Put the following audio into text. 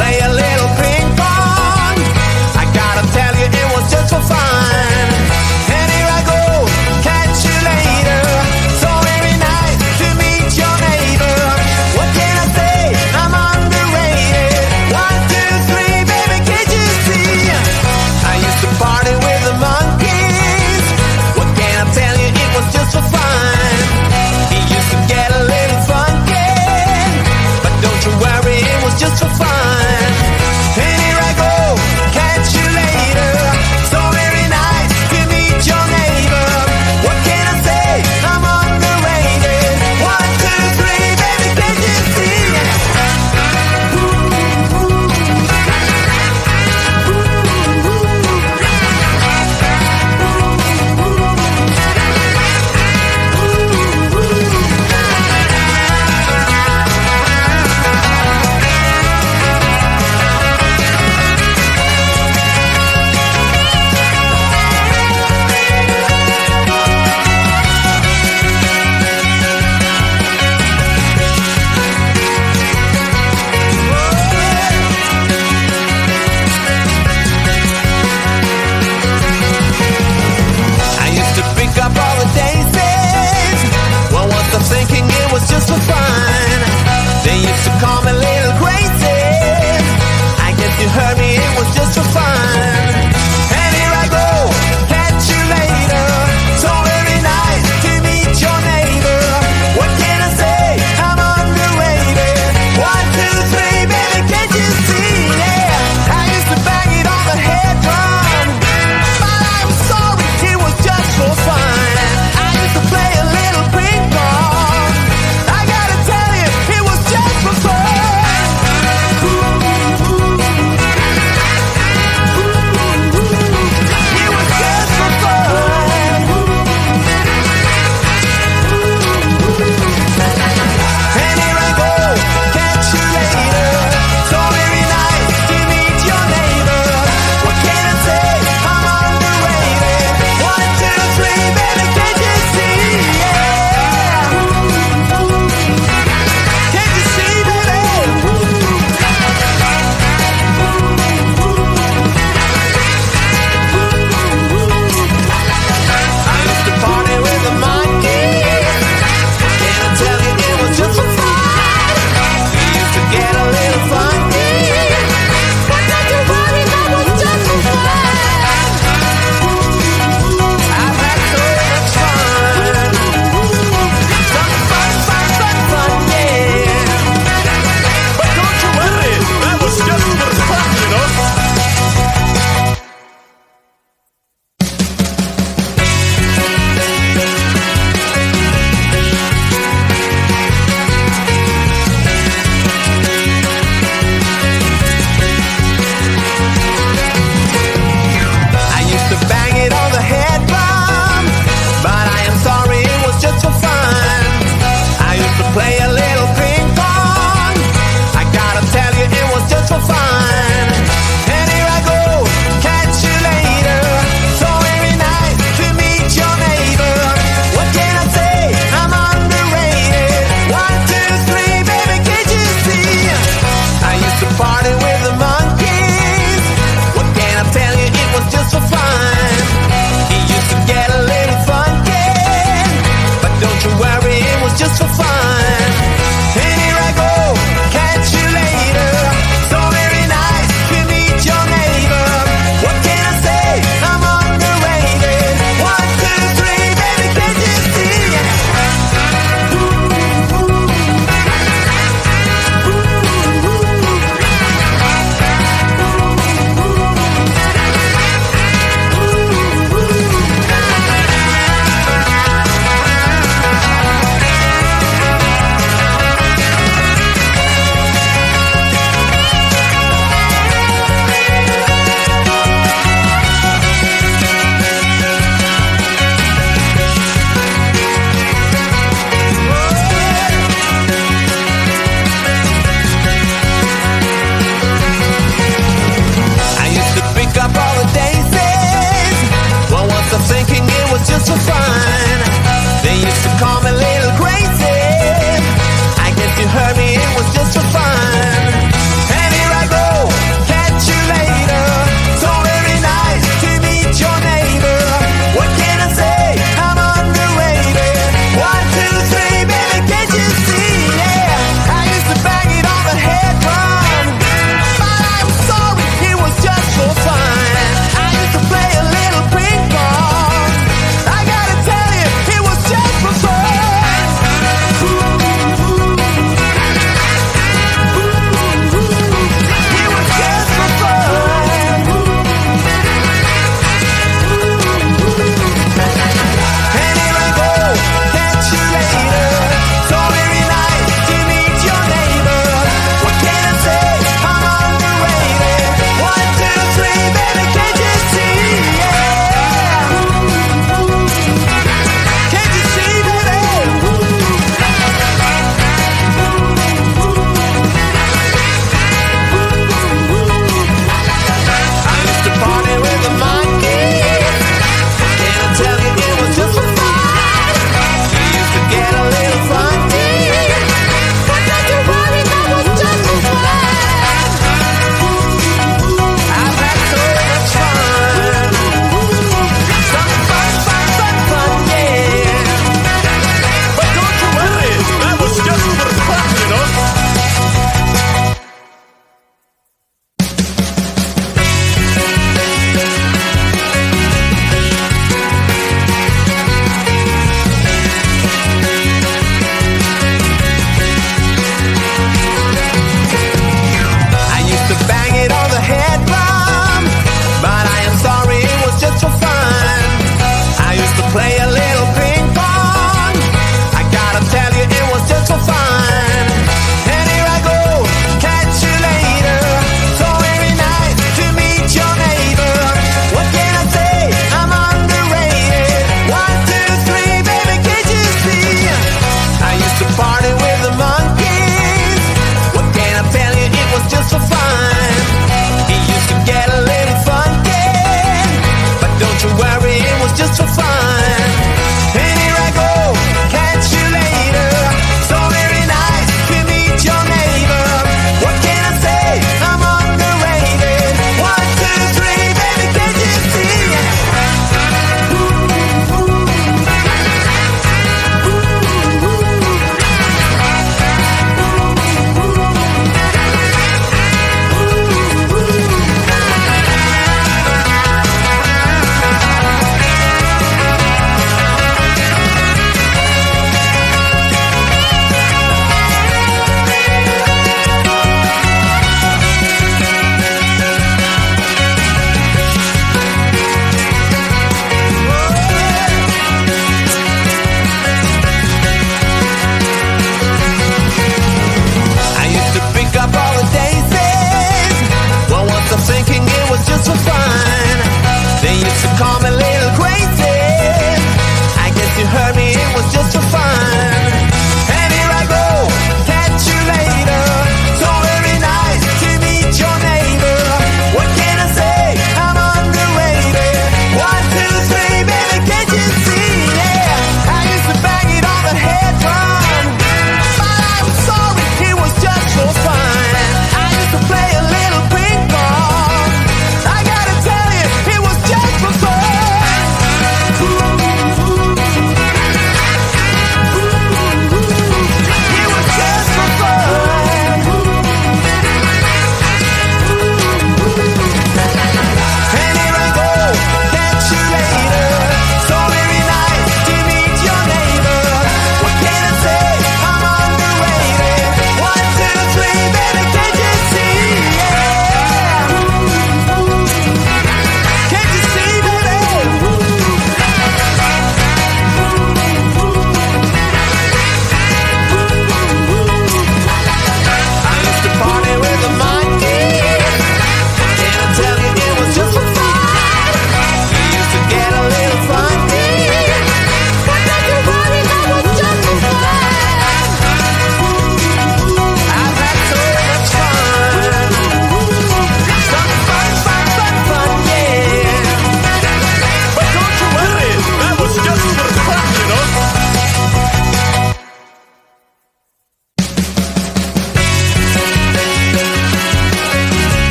play a little ping pong. I gotta tell you, it was just for fun. And here I go, catch you later. So very nice to meet your neighbor. What can I say? I'm underrated. 1, 2, 3, baby, can't you see? I used to party with the monkeys. What can I tell you? It was just for fun. He used to get a little funky, but don't you worry, it was just for fun. And here I go, catch you later. So very nice to meet your neighbor. What can I say? I'm underrated. 1, 2, 3, baby, can't you see? I used to pick up all the daisies. Well, once I'm thinking it was just for fun. They used to call me Little Crazy. I guess you heard me, it was just for fun. And here I go, catch you later. So very nice to meet your neighbor. What can I say? I'm underrated. 1, 2, 3, baby, can't you see? Yeah, I used to bang it on the head drum, but I'm sorry, it was just for fun. I used to play a little ping pong. I gotta tell you, it was just for fun. It was just for fun. And here I go, catch you later. So very nice to meet your neighbor. What can I say? I'm underrated. 1, 2, 3, baby, can't you see? Yeah. Can't you see, baby? I used to party with the monkeys. Can I tell you, it was just for fun. We used to get a little funky, but not to worry, that was just for fun. I've had so much fun. Some fun, yeah. But don't you worry, that was just for fun, you know. I used to bang it on the head drum, but I am sorry, it was just for fun. I used to play a little ping pong. I gotta tell you, it was just for fun. And here I go, catch you later. So very nice to meet your neighbor. What can I say? I'm underrated. 1, 2, 3, baby, can't you see? I used to party with the monkeys. What can I tell you? It was just for fun. He used to get a little funky, but don't you worry, it was just for fun.